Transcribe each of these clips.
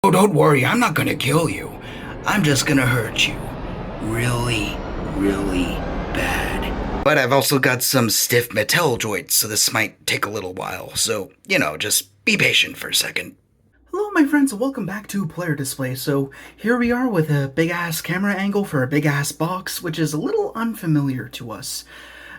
Oh, don't worry, I'm not gonna kill you. I'm just gonna hurt you. Really, really bad. But I've also got some stiff Mattel joints, so this might take a little while. So, just be patient for a second. Hello my friends, welcome back to Player Display. So here we are with a big ass camera angle for a big ass box, which is a little unfamiliar to us.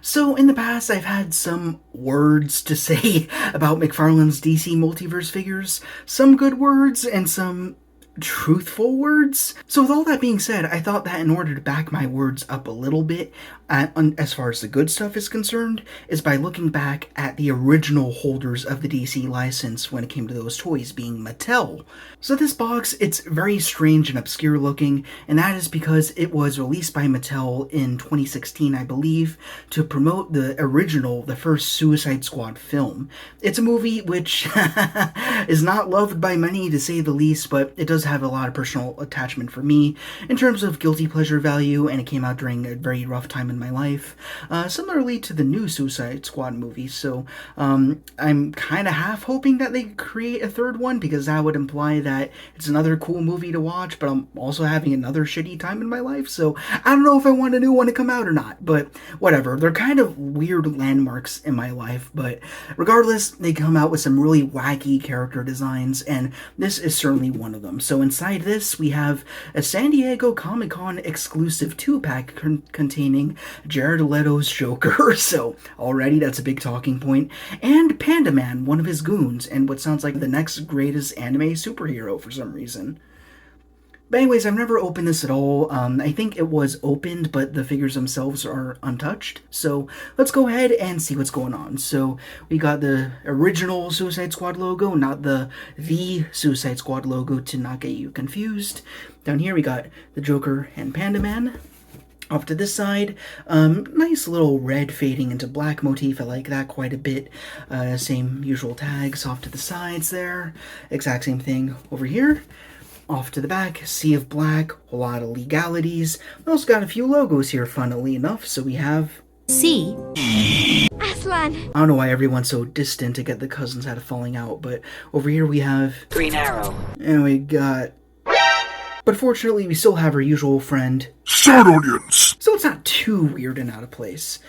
So in the past I've had some words to say about McFarlane's DC Multiverse figures, some good words and some truthful words. So with all that being said, I thought that in order to back my words up a little bit, as far as the good stuff is concerned, is by looking back at the original holders of the DC license when it came to those toys, being Mattel. So this box, it's very strange and obscure looking, and that is because it was released by Mattel in 2016, I believe, to promote the first Suicide Squad film. It's a movie which is not loved by many, to say the least, but it does have a lot of personal attachment for me in terms of guilty pleasure value, and it came out during a very rough time in my life, similarly to the new Suicide Squad movie. So I'm kind of half hoping that they create a third one, because that would imply that it's another cool movie to watch, but I'm also having another shitty time in my life, so I don't know if I want a new one to come out or not, but whatever. They're kind of weird landmarks in my life, but regardless, they come out with some really wacky character designs, and this is certainly one of them. So inside this, we have a San Diego Comic-Con exclusive 2-pack containing Jared Leto's Joker, so already that's a big talking point, and Panda Man, one of his goons, and what sounds like the next greatest anime superhero for some reason. But anyways, I've never opened this at all. I think it was opened, but the figures themselves are untouched. So let's go ahead and see what's going on. So we got the original Suicide Squad logo, not the Suicide Squad logo, to not get you confused. Down here we got the Joker and Panda Man. Off to this side, nice little red fading into black motif. I like that quite a bit. Same usual tags off to the sides there. Exact same thing over here. Off to the back, sea of black, a lot of legalities. We also got a few logos here, funnily enough. So we have C. Aslan. I don't know why everyone's so distant to get the cousins out of falling out, but over here we have Green Arrow. And we got... But fortunately, we still have our usual friend, Sword Onions! So it's not too weird and out of place.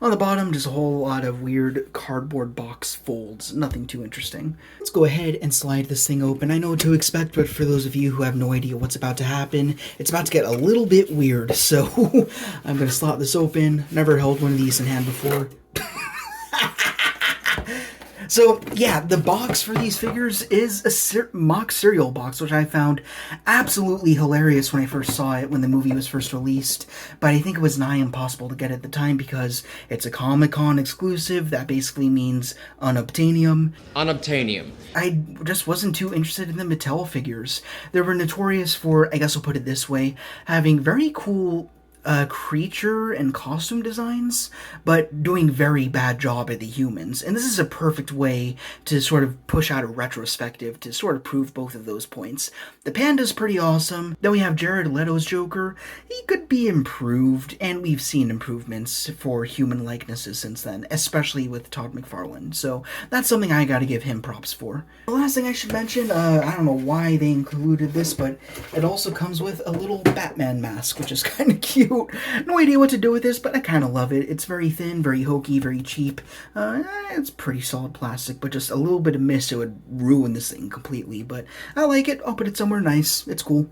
On the bottom, just a whole lot of weird cardboard box folds. Nothing too interesting. Let's go ahead and slide this thing open. I know what to expect, but for those of you who have no idea what's about to happen, it's about to get a little bit weird. So I'm going to slot this open. Never held one of these in hand before. So, yeah, the box for these figures is a mock cereal box, which I found absolutely hilarious when I first saw it, when the movie was first released. But I think it was nigh impossible to get at the time because it's a Comic-Con exclusive. That basically means unobtainium. Unobtainium. I just wasn't too interested in the Mattel figures. They were notorious for, I guess I'll put it this way, having very cool creature and costume designs, but doing very bad job at the humans. And this is a perfect way to sort of push out a retrospective to sort of prove both of those points. The Panda's pretty awesome. Then we have Jared Leto's Joker. He could be improved, and we've seen improvements for human likenesses since then, especially with Todd McFarlane. So that's something I gotta give him props for. The last thing I should mention, I don't know why they included this, but it also comes with a little Batman mask, which is kind of cute. No idea what to do with this, but I kind of love it. It's very thin, very hokey, very cheap. It's pretty solid plastic, but just a little bit of mist, it would ruin this thing completely. But I like it. I'll put it somewhere nice. It's cool.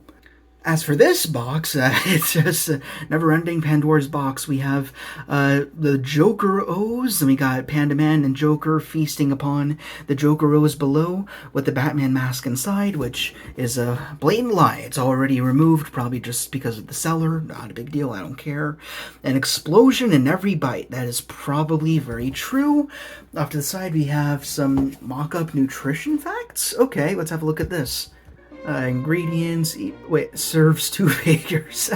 As for this box, it's just a never-ending Pandora's box. We have the Joker O's, and we got Panda Man and Joker feasting upon the Joker O's below with the Batman mask inside, which is a blatant lie. It's already removed, probably just because of the seller. Not a big deal, I don't care. An explosion in every bite. That is probably very true. Off to the side, we have some mock-up nutrition facts. Okay, let's have a look at this. Ingredients, serves 2 figures.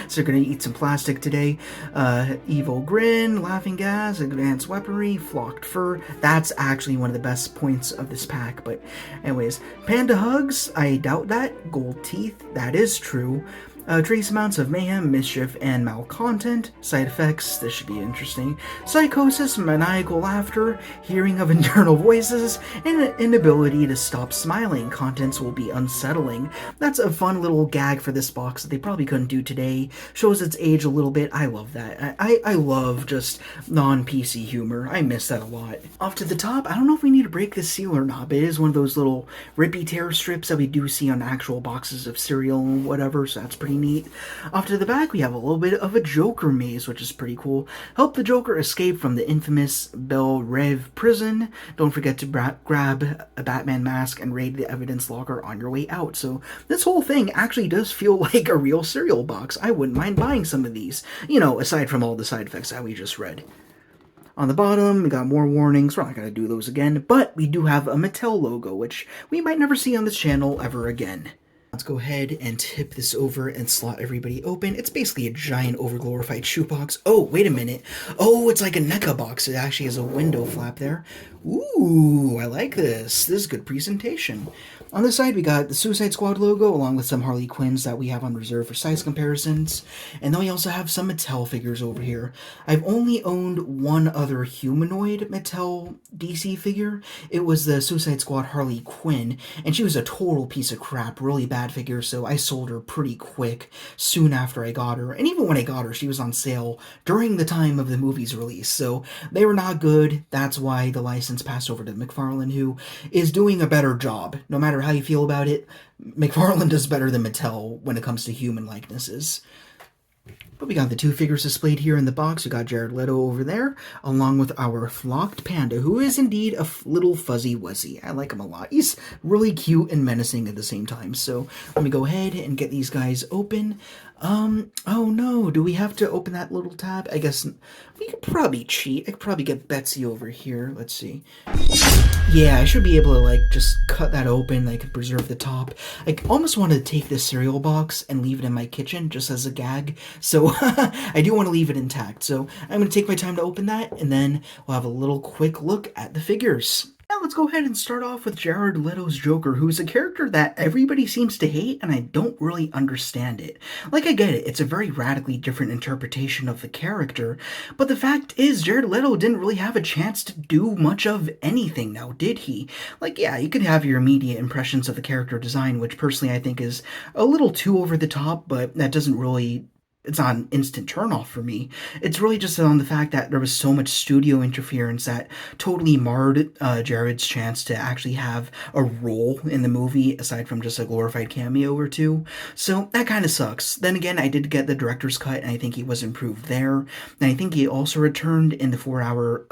So you're gonna eat some plastic today. Evil grin, laughing gas, advanced weaponry, flocked fur. That's actually one of the best points of this pack. But anyways, panda hugs, I doubt that. Gold teeth, that is true. Trace amounts of mayhem, mischief, and malcontent. Side effects, this should be interesting. Psychosis, maniacal laughter, hearing of internal voices, and an inability to stop smiling. Contents will be unsettling. That's a fun little gag for this box that they probably couldn't do today. Shows its age a little bit. I love that. I love just non-PC humor. I miss that a lot. Off to the top, I don't know if we need to break this seal or not, but it is one of those little rippy tear strips that we do see on actual boxes of cereal and whatever, so that's pretty neat. Off to the back, we have a little bit of a Joker maze, which is pretty cool. Help the Joker escape from the infamous Belle Reve prison. Don't forget to grab a Batman mask and raid the evidence locker on your way out. So this whole thing actually does feel like a real cereal box. I wouldn't mind buying some of these, you know, aside from all the side effects that we just read. On the bottom, we got more warnings. We're not going to do those again, but we do have a Mattel logo, which we might never see on this channel ever again. Let's go ahead and tip this over and slot everybody open. It's basically a giant overglorified shoebox. Oh, wait a minute. Oh, it's like a NECA box. It actually has a window flap there. Ooh, I like this. This is good presentation. On the side, we got the Suicide Squad logo, along with some Harley Quinns that we have on reserve for size comparisons. And then we also have some Mattel figures over here. I've only owned one other humanoid Mattel DC figure. It was the Suicide Squad Harley Quinn, and she was a total piece of crap, really bad figure, so I sold her pretty quick soon after I got her. And even when I got her, she was on sale during the time of the movie's release, so they were not good. That's why the license passed over to McFarlane, who is doing a better job. No matter how you feel about it, McFarlane does better than Mattel when it comes to human likenesses. But we got the two figures displayed here in the box. We got Jared Leto over there, along with our flocked panda, who is indeed a little fuzzy wuzzy. I like him a lot. He's really cute and menacing at the same time. So let me go ahead and get these guys open. Oh no, do we have to open that little tab? I guess we could probably cheat. I could probably get Betsy over here. Let's see. Yeah, I should be able to, like, just cut that open. I could preserve the top. I almost want to take this cereal box and leave it in my kitchen just as a gag. So I do want to leave it intact. So I'm going to take my time to open that, and then we'll have a little quick look at the figures. Now let's go ahead and start off with Jared Leto's Joker, who's a character that everybody seems to hate, and I don't really understand it. Like, I get it, it's a very radically different interpretation of the character, but the fact is, Jared Leto didn't really have a chance to do much of anything now, did he? Like, yeah, you could have your immediate impressions of the character design, which personally I think is a little too over the top, but that doesn't really... It's not an instant turnoff for me. It's really just on the fact that there was so much studio interference that totally marred Jared's chance to actually have a role in the movie, aside from just a glorified cameo or two. So that kind of sucks. Then again, I did get the director's cut, and I think he was improved there. And I think he also returned in the 4-hour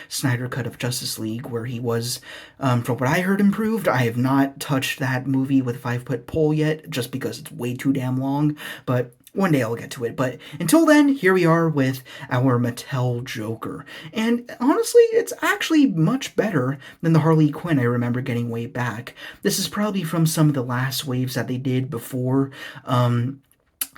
Snyder cut of Justice League, where he was, from what I heard, improved. I have not touched that movie with a 5-foot pole yet, just because it's way too damn long, but one day I'll get to it, but until then, here we are with our Mattel Joker. And honestly, it's actually much better than the Harley Quinn I remember getting way back. This is probably from some of the last waves that they did before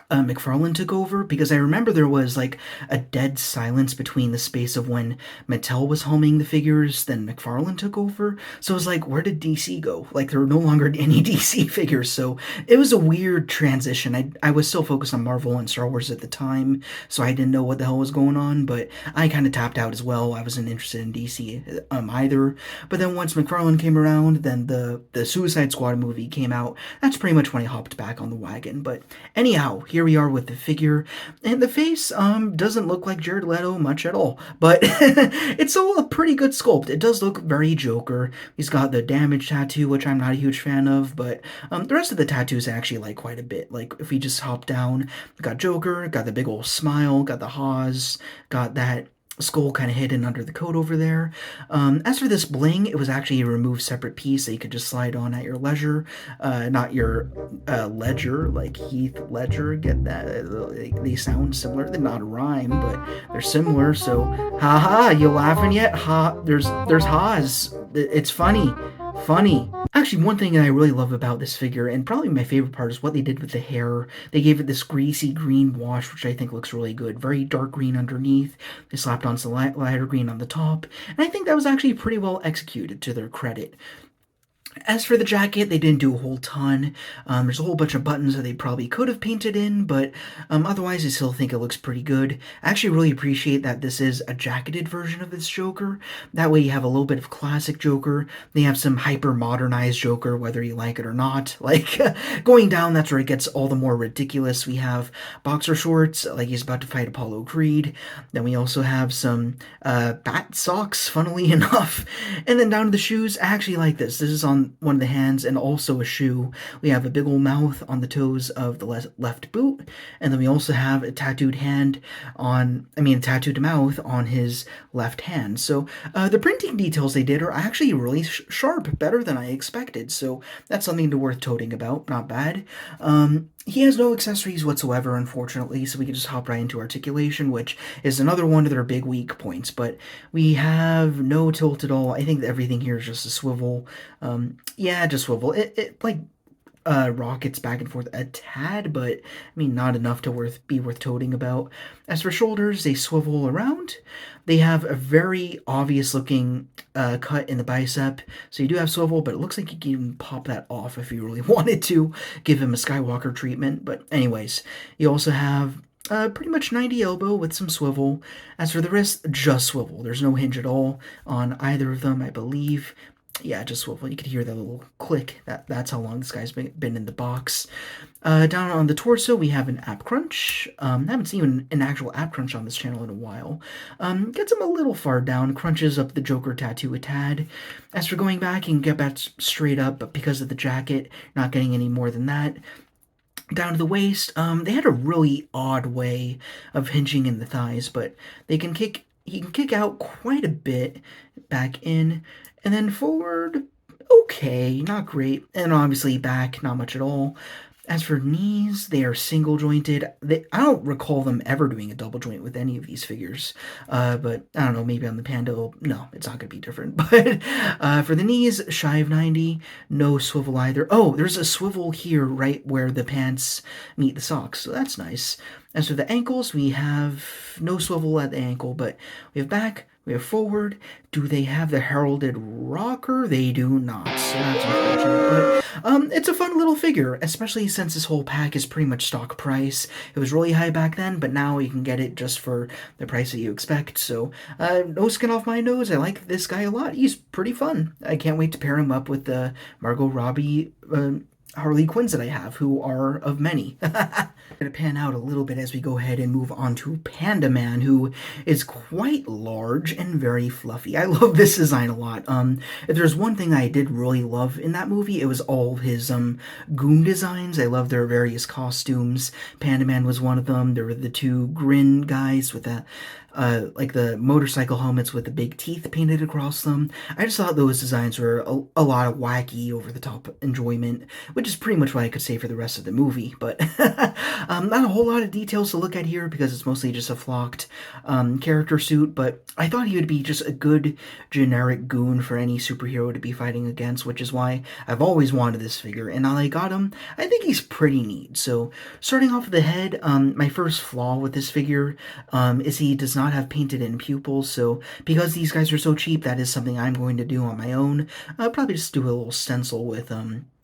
McFarlane took over, because I remember there was like a dead silence between the space of when Mattel was helming the figures, then McFarlane took over. So it was like, where did DC go? Like, there were no longer any DC figures, so it was a weird transition. I was still focused on Marvel and Star Wars at the time, so I didn't know what the hell was going on, but I kind of tapped out as well. I wasn't interested in DC either. But then once McFarlane came around, then the Suicide Squad movie came out. That's pretty much when I hopped back on the wagon. But anyhow, here we are with the figure, and the face doesn't look like Jared Leto much at all, but it's still a pretty good sculpt. It does look very Joker. He's got the damage tattoo, which I'm not a huge fan of, but the rest of the tattoos I actually like quite a bit. Like, if we just hop down, got Joker, got the big old smile, got the Haas, got that skull kind of hidden under the coat over there. As for this bling, it was actually a removed separate piece that you could just slide on at your leisure. Not your ledger, like Heath Ledger. Get that? They sound similar. They're not a rhyme, but they're similar. So, haha, you laughing yet? There's Haas. It's funny. Actually, one thing that I really love about this figure, and probably my favorite part, is what they did with the hair. They gave it this greasy green wash, which I think looks really good. Very dark green underneath. They slapped on some lighter green on the top. And I think that was actually pretty well executed, to their credit. As for the jacket, they didn't do a whole ton. There's a whole bunch of buttons that they probably could have painted in, but otherwise I still think it looks pretty good. I actually really appreciate that this is a jacketed version of this Joker. That way you have a little bit of classic Joker. They have some hyper-modernized Joker, whether you like it or not. Like, going down, that's where it gets all the more ridiculous. We have boxer shorts, like he's about to fight Apollo Creed. Then we also have some bat socks, funnily enough. And then down to the shoes, I actually like this. This is on one of the hands and also a shoe. We have a big old mouth on the toes of the left boot, and then we also have a tattooed hand tattooed mouth on his left hand. So the printing details they did are actually really sharp, better than I expected. So that's something to worth toting about. Not bad. He has no accessories whatsoever, unfortunately, so we can just hop right into articulation, which is another one of their big weak points. But we have no tilt at all. I think that everything here is just a swivel. Yeah, just swivel. It like rockets back and forth a tad, but I mean not enough to be worth toting about. As for shoulders, they swivel around. They have a very obvious looking cut in the bicep, so you do have swivel, but it looks like you can even pop that off if you really wanted to give him a Skywalker treatment. But anyways, you also have pretty much 90 elbow with some swivel. As for the wrist, just swivel. There's no hinge at all on either of them, I believe. Yeah, just swivel. You could hear that little click. That's how long this guy's been in the box. Down on the torso, we have an ab crunch. Haven't seen an actual ab crunch on this channel in a while. Gets him a little far down, crunches up the Joker tattoo a tad. As for going back, you can get back straight up, but because of the jacket, not getting any more than that. Down to the waist, they had a really odd way of hinging in the thighs, but he can kick out quite a bit back in, and then forward, okay, not great, and obviously back, not much at all. As for knees, they are single jointed. I don't recall them ever doing a double joint with any of these figures, but I don't know, maybe on the Panda, no, it's not going to be different. But for the knees, shy of 90, no swivel either. Oh, there's a swivel here right where the pants meet the socks, so that's nice. As for the ankles, we have no swivel at the ankle, but we have back, we have forward. Do they have the heralded rocker? They do not, so that's unfortunate. But it's a fun little figure, especially since this whole pack is pretty much stock price. It was really high back then, but now you can get it just for the price that you expect. So no skin off my nose. I like this guy a lot. He's pretty fun. I can't wait to pair him up with the Margot Robbie Harley Quinns that I have, who are of many. Going to pan out a little bit as we go ahead and move on to Panda Man, who is quite large and very fluffy. I love this design a lot. If there's one thing I did really love in that movie, it was all of his goon designs. I love their various costumes. Panda Man was one of them. There were the two grin guys with that like the motorcycle helmets with the big teeth painted across them. I just thought those designs were a lot of wacky, over-the-top enjoyment, which is pretty much what I could say for the rest of the movie. But not a whole lot of details to look at here because it's mostly just a flocked character suit, but I thought he would be just a good generic goon for any superhero to be fighting against, which is why I've always wanted this figure, and now I got him. I think he's pretty neat. So starting off with the head, my first flaw with this figure is he does not have painted in pupils, so because these guys are so cheap, that is something I'm going to do on my own. I'll probably just do a little stencil with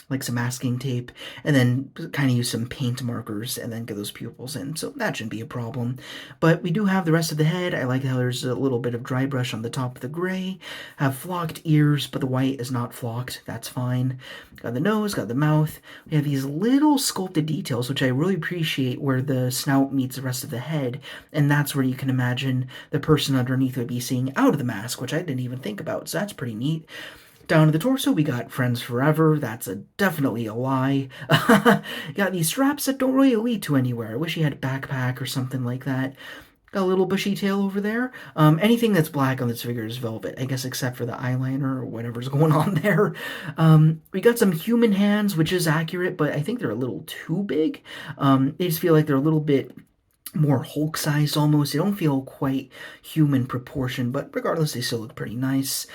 like some masking tape, and then kind of use some paint markers and then get those pupils in, so that shouldn't be a problem. But we do have the rest of the head. I like how there's a little bit of dry brush on the top of the gray, have flocked ears, but the white is not flocked, that's fine. Got the nose, got the mouth. We have these little sculpted details, which I really appreciate, where the snout meets the rest of the head, and that's where you can imagine the person underneath would be seeing out of the mask, which I didn't even think about, so that's pretty neat. Down to the torso, we got Friends Forever. That's definitely a lie. Got these straps that don't really lead to anywhere. I wish he had a backpack or something like that. Got a little bushy tail over there. Anything that's black on this figure is velvet, I guess, except for the eyeliner or whatever's going on there. We got some human hands, which is accurate, but I think they're a little too big. They just feel like they're a little bit more Hulk-sized almost. They don't feel quite human proportion, but regardless, they still look pretty nice.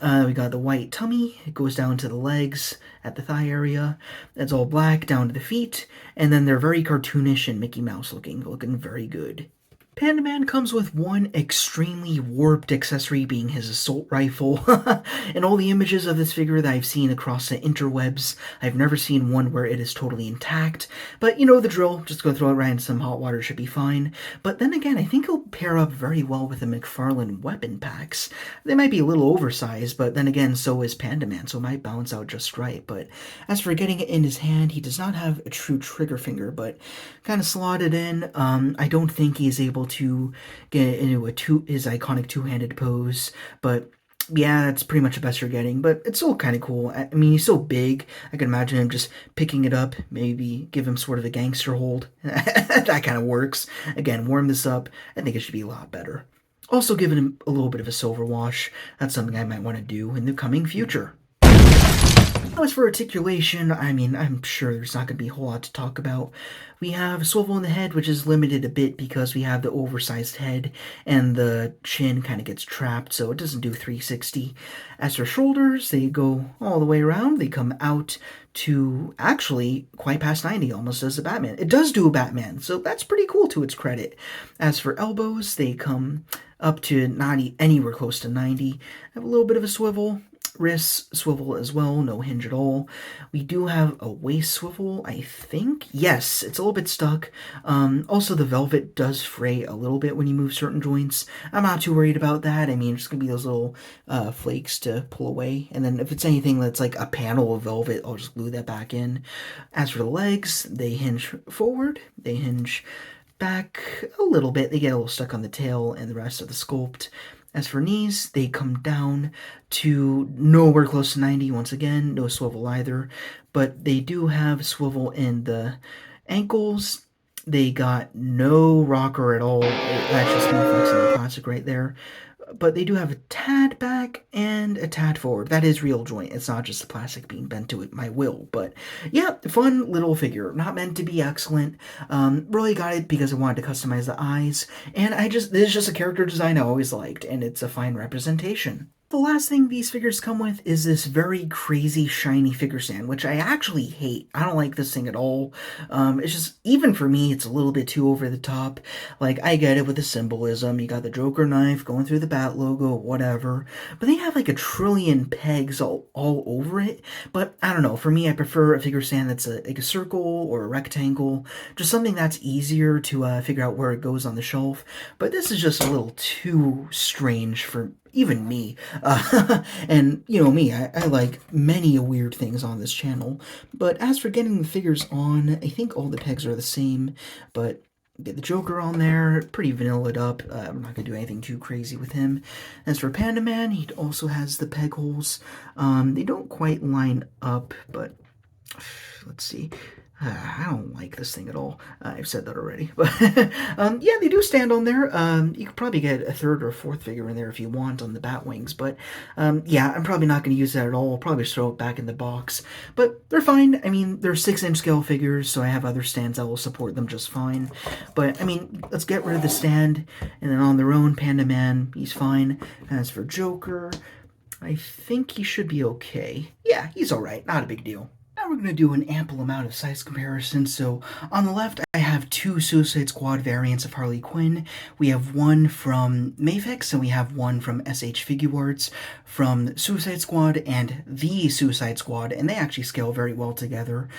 We got the white tummy. It goes down to the legs at the thigh area. It's all black down to the feet. And then they're very cartoonish and Mickey Mouse looking very good. Panda Man comes with one extremely warped accessory being his assault rifle. In all the images of this figure that I've seen across the interwebs, I've never seen one where it is totally intact. But you know the drill, just go throw it right in some hot water, should be fine. But then again, I think it'll pair up very well with the McFarlane weapon packs. They might be a little oversized, but then again, so is Panda Man, so it might balance out just right. But as for getting it in his hand, he does not have a true trigger finger, but kind of slotted in. I don't think he is able to get into his iconic two-handed pose, but yeah, that's pretty much the best you're getting, but it's still kind of cool. I mean, he's so big, I can imagine him just picking it up, maybe give him sort of a gangster hold. That kind of works. Again, warm this up, I think it should be a lot better. Also giving him a little bit of a silver wash, that's something I might want to do in the coming future. As for articulation, I mean, I'm sure there's not going to be a whole lot to talk about. We have swivel in the head, which is limited a bit because we have the oversized head and the chin kind of gets trapped, so it doesn't do 360. As for shoulders, they go all the way around. They come out to actually quite past 90, almost as a Batman. It does do a Batman, so that's pretty cool to its credit. As for elbows, they come up to 90, anywhere close to 90. Have a little bit of a swivel. Wrists swivel as well, no hinge at all. We do have a waist swivel, I think. Yes, it's a little bit stuck. Also, the velvet does fray a little bit when you move certain joints. I'm not too worried about that. I mean, it's going to be those little flakes to pull away. And then if it's anything that's like a panel of velvet, I'll just glue that back in. As for the legs, they hinge forward. They hinge back a little bit. They get a little stuck on the tail and the rest of the sculpt. As for knees, they come down to nowhere close to 90. Once again, no swivel either. But they do have swivel in the ankles. They got no rocker at all. That's just me flexing the plastic right there. But they do have a tad back and a tad forward. That is real joint. It's not just the plastic being bent to it my will. But yeah, fun little figure. Not meant to be excellent. Really got it because I wanted to customize the eyes. And this is just a character design I always liked. And it's a fine representation. The last thing these figures come with is this very crazy shiny figure stand, which I actually hate. I don't like this thing at all. It's just, even for me, it's a little bit too over the top. Like, I get it with the symbolism. You got the Joker knife going through the Bat logo, whatever. But they have like a trillion pegs all over it. But I don't know. For me, I prefer a figure stand that's like a circle or a rectangle. Just something that's easier to figure out where it goes on the shelf. But this is just a little too strange for even me. And you know me, I like many weird things on this channel. But as for getting the figures on, I think all the pegs are the same. But get the Joker on there, pretty vanillaed up. I'm not going to do anything too crazy with him. As for Panda Man, he also has the peg holes. They don't quite line up, but let's see. I don't like this thing at all. I've said that already. But yeah, they do stand on there. You could probably get a third or fourth figure in there if you want on the bat wings. But yeah, I'm probably not going to use that at all. I'll probably just throw it back in the box. But they're fine. I mean, they're 6-inch scale figures, so I have other stands that will support them just fine. But, I mean, let's get rid of the stand. And then on their own, Panda Man, he's fine. As for Joker, I think he should be okay. Yeah, he's alright. Not a big deal. Now we're going to do an ample amount of size comparison. So on the left, I have two Suicide Squad variants of Harley Quinn. We have one from Mafex and we have one from SH Figuarts from Suicide Squad and the Suicide Squad, and they actually scale very well together.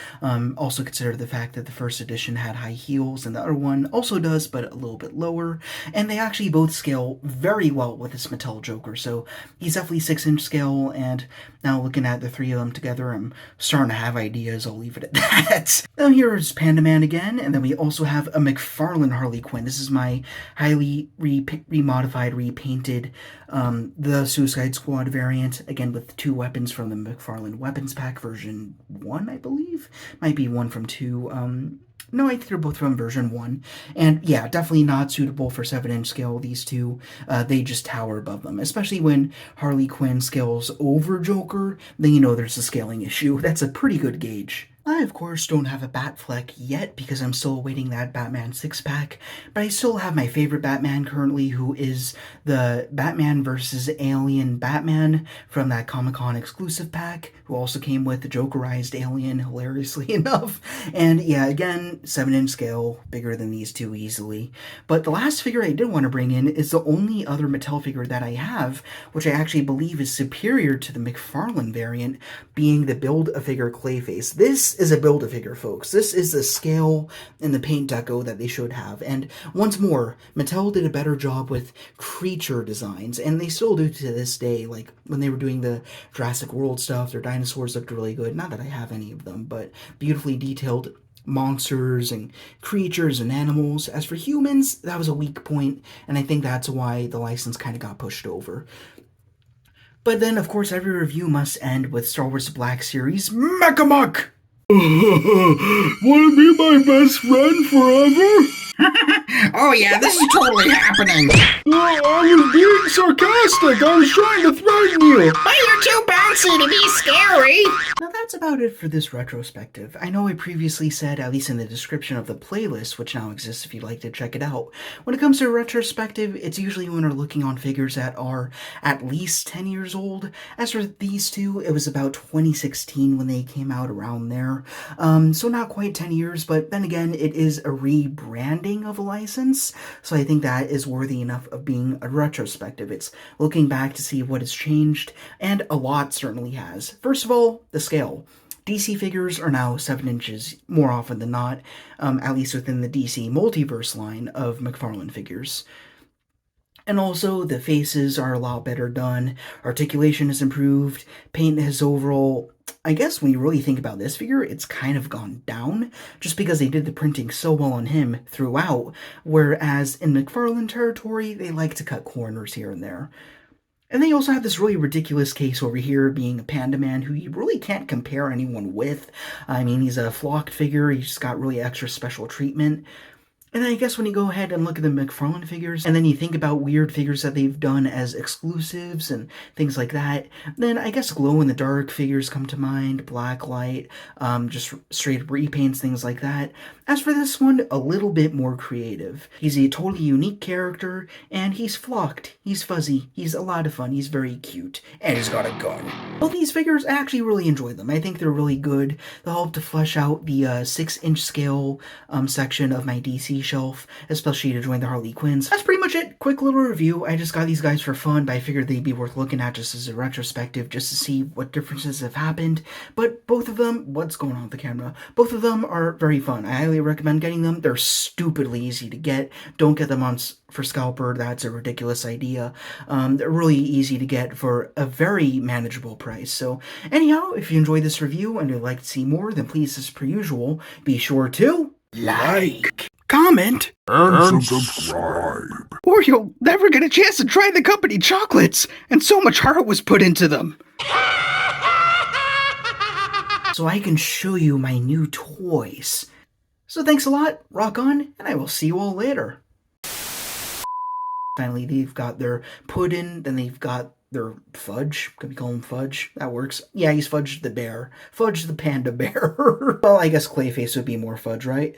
Also consider the fact that the first edition had high heels and the other one also does, but a little bit lower. And they actually both scale very well with this Mattel Joker. So he's definitely 6-inch scale, and now looking at the three of them together, I'm starting to have ideas. I'll leave it at that. Now here's Panda Man again, and then we also have a McFarlane Harley Quinn. This is my highly remodified, repainted, the Suicide Squad variant, again with 2 weapons from the McFarlane Weapons Pack version 1, I believe. Might be one from 2. No, I think they're both from version 1. And yeah, definitely not suitable for 7-inch scale, these two. They just tower above them. Especially when Harley Quinn scales over Joker, then you know there's a scaling issue. That's a pretty good gauge. I, of course, don't have a Batfleck yet because I'm still awaiting that Batman 6-pack, but I still have my favorite Batman currently, who is the Batman vs. Alien Batman from that Comic-Con exclusive pack, who also came with the Jokerized Alien, hilariously enough. And yeah, again, 7-inch scale, bigger than these two easily. But the last figure I did want to bring in is the only other Mattel figure that I have, which I actually believe is superior to the McFarlane variant, being the Build-A-Figure Clayface. This is a Build-A-Figure, folks. This is the scale and the paint deco that they should have. And once more, Mattel did a better job with creature designs, and they still do to this day. Like, when they were doing the Jurassic World stuff, their dinosaurs looked really good. Not that I have any of them, but beautifully detailed monsters and creatures and animals. As for humans, that was a weak point, and I think that's why the license kind of got pushed over. But then, of course, every review must end with Star Wars Black Series Mechamuck! Wanna be my best friend forever? Oh yeah, this is totally happening. I was being sarcastic. I was trying to threaten you. But you're too bouncy to be scary. Now that's about it for this retrospective. I know I previously said, at least in the description of the playlist, which now exists if you'd like to check it out, when it comes to a retrospective, it's usually when we're looking on figures that are at least 10 years old. As for these two, it was about 2016 when they came out, around there. So not quite 10 years, but then again, it is a rebranding of a license, so I think that is worthy enough of being a retrospective. It's looking back to see what has changed, and a lot certainly has. First of all, the scale. DC figures are now 7 inches more often than not, at least within the DC Multiverse line of McFarlane figures. And also, the faces are a lot better done, articulation has improved, paint has overall, I guess when you really think about this figure, it's kind of gone down, just because they did the printing so well on him throughout, whereas in McFarlane territory, they like to cut corners here and there. And they also have this really ridiculous case over here, being a Panda Man, who you really can't compare anyone with. I mean, he's a flocked figure, he's just got really extra special treatment. And then I guess when you go ahead and look at the McFarlane figures, and then you think about weird figures that they've done as exclusives and things like that, then I guess glow-in-the-dark figures come to mind, blacklight, just straight repaints, things like that. As for this one, a little bit more creative. He's a totally unique character, and he's flocked, he's fuzzy, he's a lot of fun, he's very cute, and he's got a gun. Well, these figures, I actually really enjoy them. I think they're really good. They'll help to flesh out the 6-inch scale section of my DC shelf, especially to join the Harley Quinns. That's pretty much it. Quick little review. I just got these guys for fun, but I figured they'd be worth looking at just as a retrospective, just to see what differences have happened. But both of them, what's going on with the camera? Both of them are very fun. I highly recommend getting them. They're stupidly easy to get. Don't get them on for Scalper. That's a ridiculous idea. They're really easy to get for a very manageable price. So anyhow, if you enjoyed this review and you'd like to see more, then please, as per usual, be sure to like, comment, and subscribe. or you'll never get a chance to try the company chocolates, and so much heart was put into them. So I can show you my new toys. So thanks a lot, rock on, and I will see you all later. Finally, they've got their pudding, then they've got their fudge. Could we call him Fudge? That works. Yeah, he's Fudge the Bear. Fudge the Panda Bear. Well, I guess Clayface would be more Fudge, right?